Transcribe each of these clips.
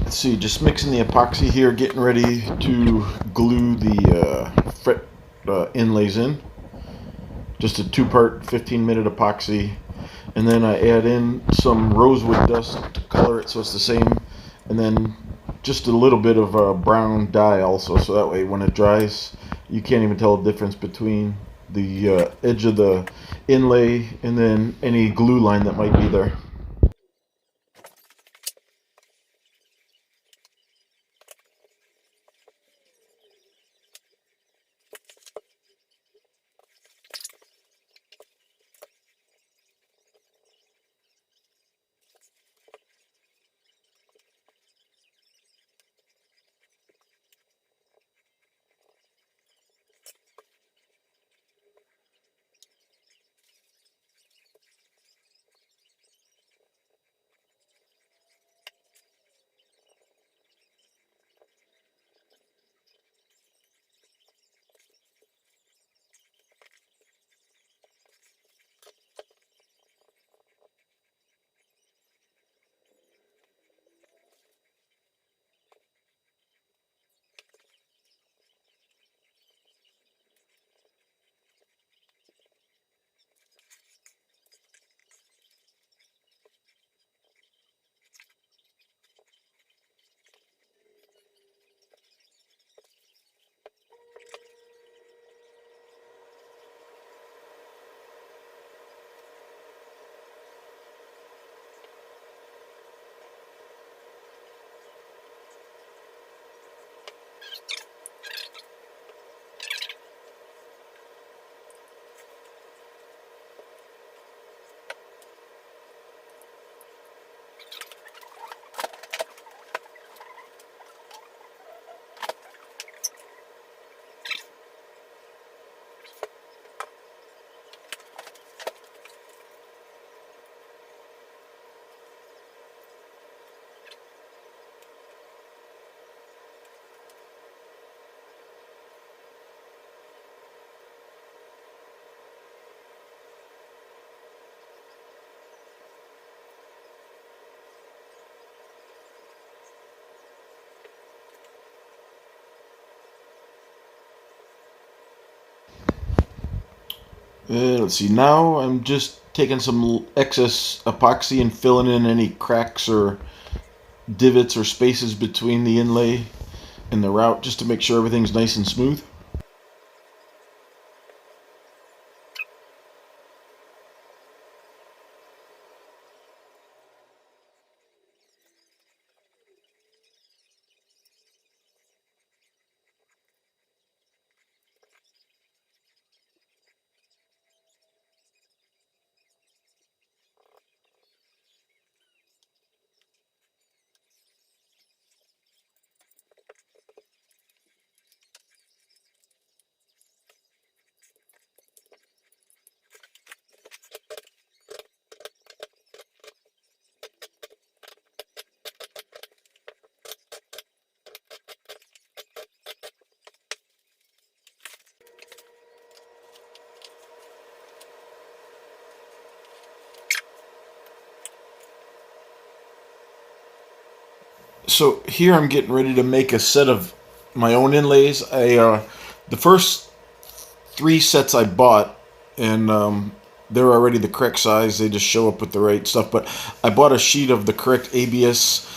Let's see, just mixing the epoxy here, getting ready to glue the fret inlays in. Just a two-part 15-minute epoxy, and then I add in some rosewood dust to color it so it's the same, and then just a little bit of brown dye also, so that way when it dries you can't even tell the difference between the edge of the inlay and then any glue line that might be there. Let's see, now I'm just taking some excess epoxy and filling in any cracks or divots or spaces between the inlay and the route just to make sure everything's nice and smooth. So here I'm getting ready to make a set of my own inlays. The first three sets I bought, and they're already the correct size. They just show up with the right stuff. But I bought a sheet of the correct ABS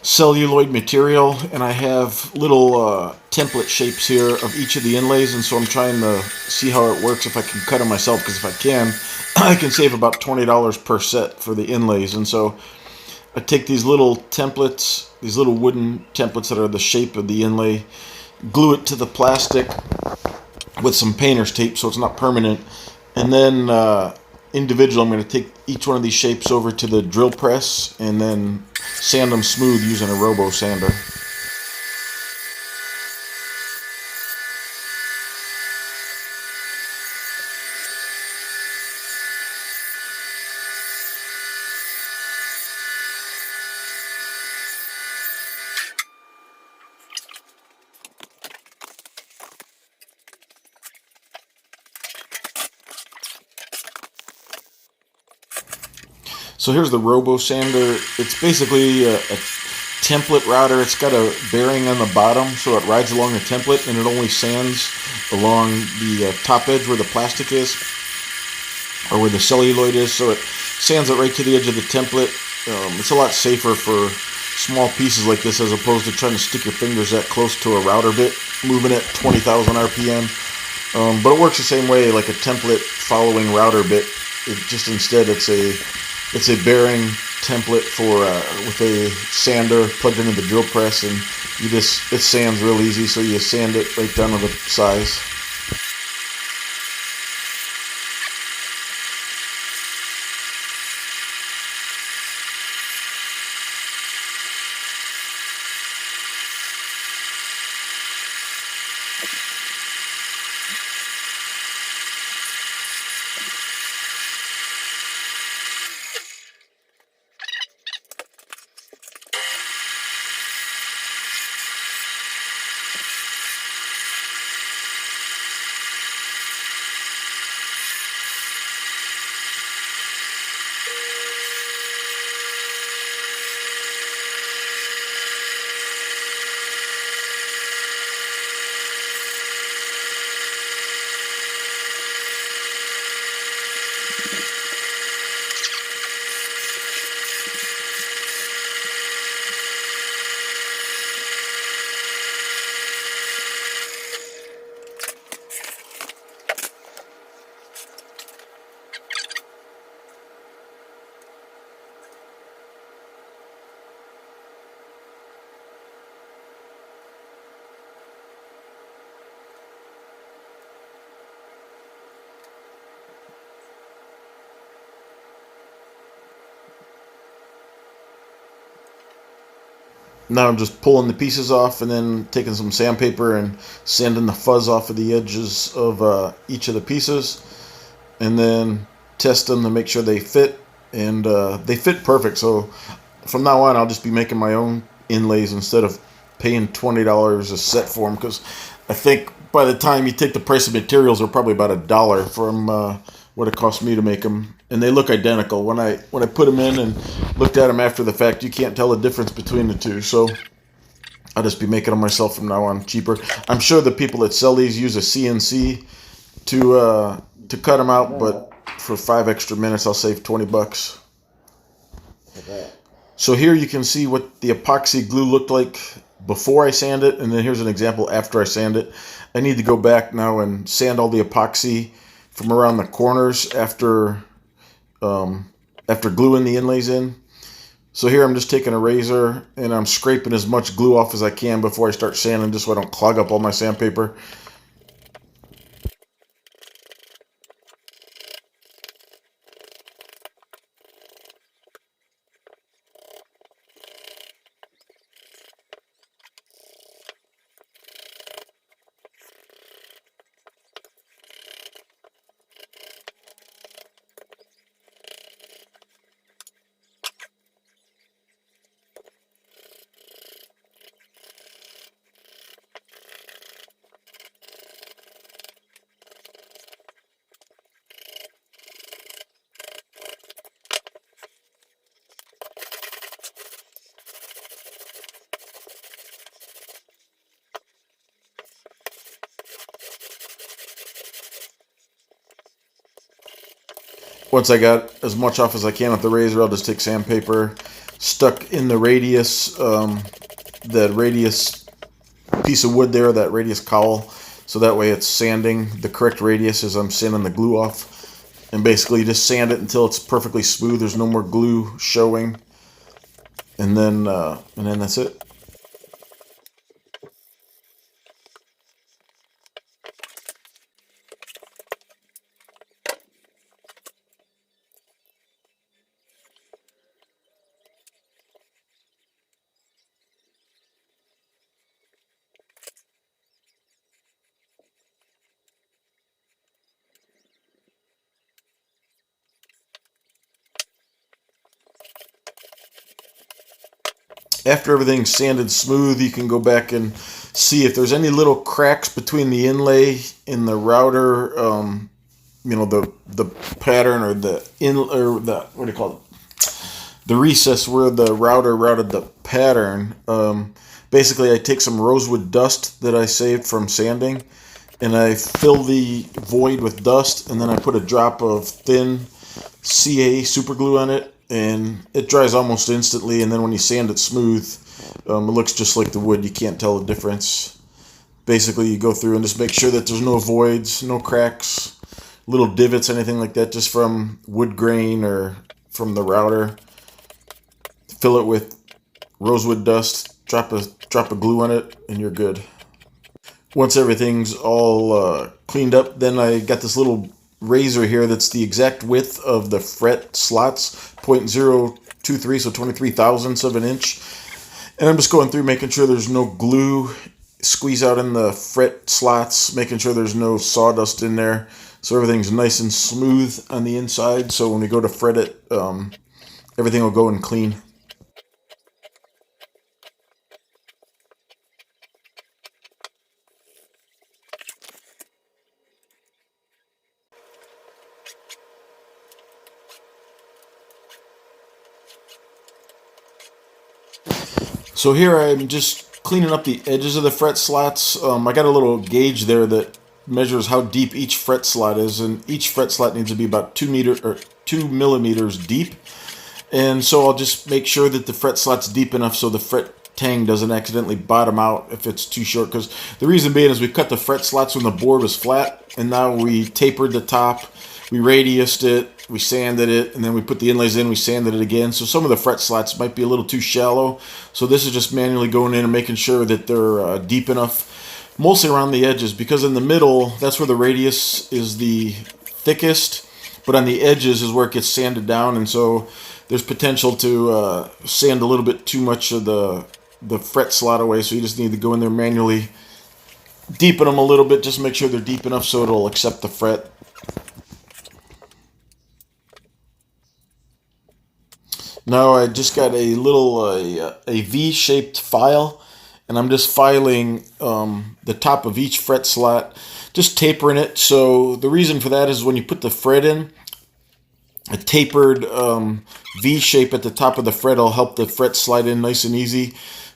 celluloid material, and I have little template shapes here of each of the inlays, and so I'm trying to see how it works if I can cut them myself, because if I can, I can save about $20 per set for the inlays. And so I take these little templates, these little wooden templates that are the shape of the inlay, glue it to the plastic with some painter's tape so it's not permanent, and then individual I'm going to take each one of these shapes over to the drill press and then sand them smooth using a robo sander. So here's the Robo Sander. It's basically a template router. It's got a bearing on the bottom, so it rides along the template, and it only sands along the top edge where the plastic is, or where the celluloid is, so it sands it right to the edge of the template. It's a lot safer for small pieces like this as opposed to trying to stick your fingers that close to a router bit, moving at 20,000 RPM. But it works the same way like a template following router bit. It just instead it's a bearing template for with a sander plugged into the drill press, and it sands real easy. So you sand it right down to the size. Now I'm just pulling the pieces off and then taking some sandpaper and sanding the fuzz off of the edges of each of the pieces, and then test them to make sure they fit, and they fit perfect. So from now on, I'll just be making my own inlays instead of paying $20 a set for them, because I think by the time you take the price of materials, they're probably about $1 from what it cost me to make them, and they look identical. When I put them in and looked at them after the fact, you can't tell the difference between the two. So I'll just be making them myself from now on, cheaper. I'm sure the people that sell these use a CNC to cut them out, but for 5 extra minutes, I'll save $20. So here you can see what the epoxy glue looked like before I sand it, and then here's an example after I sand it. I need to go back now and sand all the epoxy from around the corners after gluing the inlays in. So here I'm just taking a razor and I'm scraping as much glue off as I can before I start sanding, just so I don't clog up all my sandpaper. Once I got as much off as I can with the razor, I'll just take sandpaper stuck in the radius, that radius piece of wood there, that radius cowl, so that way it's sanding the correct radius as I'm sanding the glue off. And basically just sand it until it's perfectly smooth, there's no more glue showing, and then that's it. After everything's sanded smooth, you can go back and see if there's any little cracks between the inlay and the router, the pattern, or the what do you call it? the recess where the router routed the pattern. Basically, I take some rosewood dust that I saved from sanding, and I fill the void with dust, and then I put a drop of thin CA super glue on it, and it dries almost instantly. And then when you sand it smooth, it looks just like the wood. You can't tell the difference. Basically, you go through and just make sure that there's no voids, no cracks, little divots, anything like that, just from wood grain or from the router. Fill it with rosewood dust, drop a glue on it, and you're good. Once everything's all cleaned up, then I got this little razor here that's the exact width of the fret slots, 0.023, so 23 thousandths of an inch. And I'm just going through making sure there's no glue squeeze out in the fret slots, making sure there's no sawdust in there, so everything's nice and smooth on the inside, so when we go to fret it, everything will go in clean. So here I'm just cleaning up the edges of the fret slots. I got a little gauge there that measures how deep each fret slot is, and each fret slot needs to be about 2 millimeters deep. And so I'll just make sure that the fret slot's deep enough so the fret tang doesn't accidentally bottom out if it's too short. Because the reason being is we cut the fret slots when the board was flat, and now we tapered the top, we radiused it, we sanded it, and then we put the inlays in, we sanded it again. So some of the fret slots might be a little too shallow. So this is just manually going in and making sure that they're deep enough, mostly around the edges, because in the middle, that's where the radius is the thickest, but on the edges is where it gets sanded down, and so there's potential to sand a little bit too much of the fret slot away, so you just need to go in there manually, deepen them a little bit, just make sure they're deep enough so it'll accept the fret. Now I just got a little a V-shaped file, and I'm just filing the top of each fret slot, just tapering it. So the reason for that is when you put the fret in, a tapered V shape at the top of the fret will help the fret slide in nice and easy.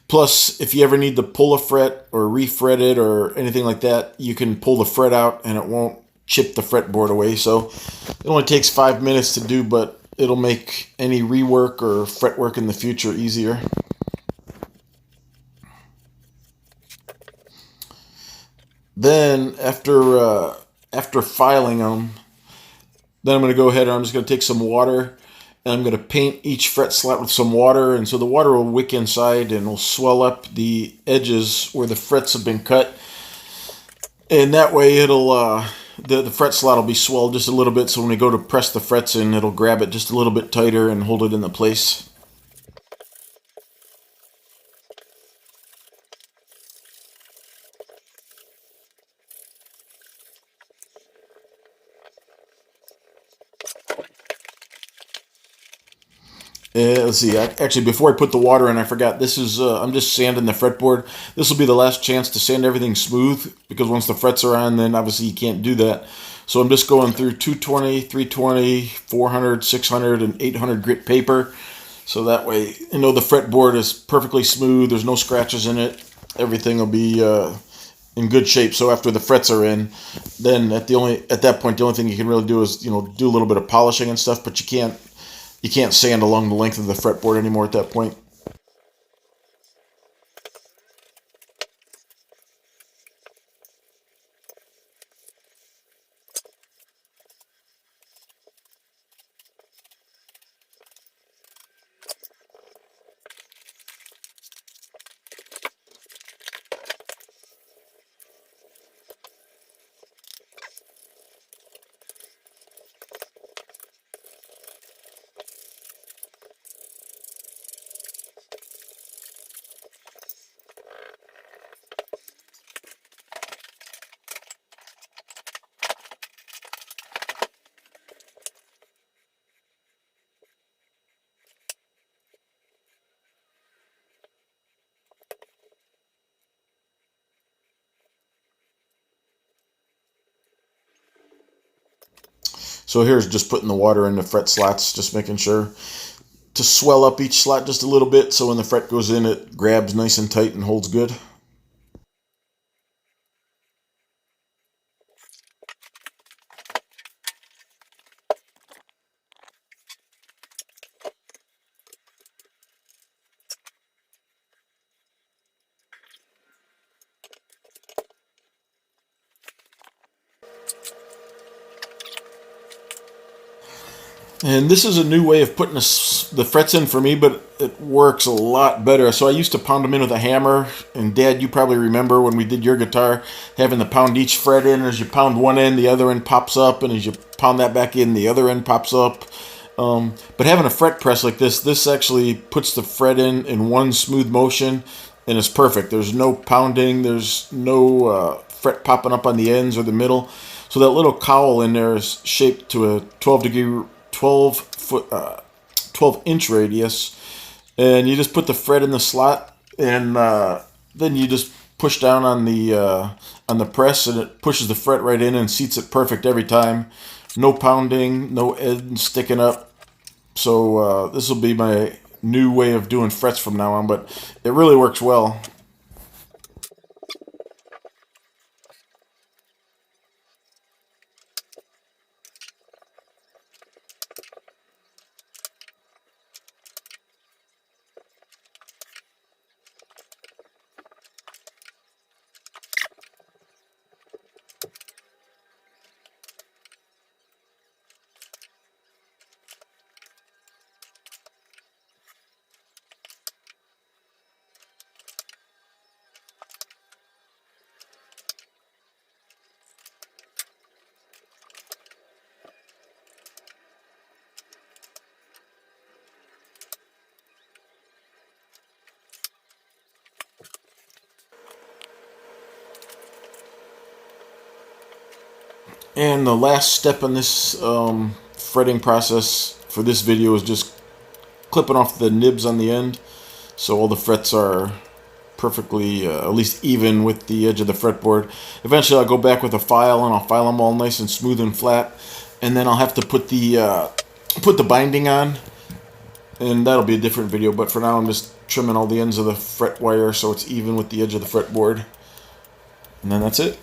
Plus, if you ever need to pull a fret or refret it or anything like that, you can pull the fret out and it won't chip the fretboard away. So it only takes 5 minutes to do, but it'll make any rework or fretwork in the future easier. Then after filing them, then I'm going to go ahead and I'm just going to take some water and I'm going to paint each fret slot with some water, and so the water will wick inside and will swell up the edges where the frets have been cut, and that way it'll the fret slot will be swelled just a little bit, so when we go to press the frets in, it'll grab it just a little bit tighter and hold it in the place. Let's see. Actually, before I put the water in, I forgot. This is I'm just sanding the fretboard. This will be the last chance to sand everything smooth, because once the frets are on, then obviously you can't do that. So I'm just going through 220, 320, 400, 600, and 800 grit paper. So that way, you know, the fretboard is perfectly smooth. There's no scratches in it. Everything will be in good shape. So after the frets are in, then at that point, the only thing you can really do is, you know, do a little bit of polishing and stuff, but you can't sand along the length of the fretboard anymore at that point. So here's just putting the water in the fret slots, just making sure to swell up each slot just a little bit, so when the fret goes in, it grabs nice and tight and holds good. And this is a new way of putting the frets in for me, but it works a lot better. So I used to pound them in with a hammer. And Dad, you probably remember when we did your guitar, having to pound each fret in. As you pound one end, the other end pops up. And as you pound that back in, the other end pops up. But having a fret press like this actually puts the fret in one smooth motion. And it's perfect. There's no pounding. There's no fret popping up on the ends or the middle. So that little cowl in there is shaped to a 12 inch radius, and you just put the fret in the slot, and then you just push down on the press, and it pushes the fret right in and seats it perfect every time. No pounding, no end sticking up. So this will be my new way of doing frets from now on, but it really works well. And the last step in this fretting process for this video is just clipping off the nibs on the end, so all the frets are perfectly, at least even with the edge of the fretboard. Eventually I'll go back with a file and I'll file them all nice and smooth and flat, and then I'll have to put the binding on, and that'll be a different video. But for now I'm just trimming all the ends of the fret wire so it's even with the edge of the fretboard, and then that's it.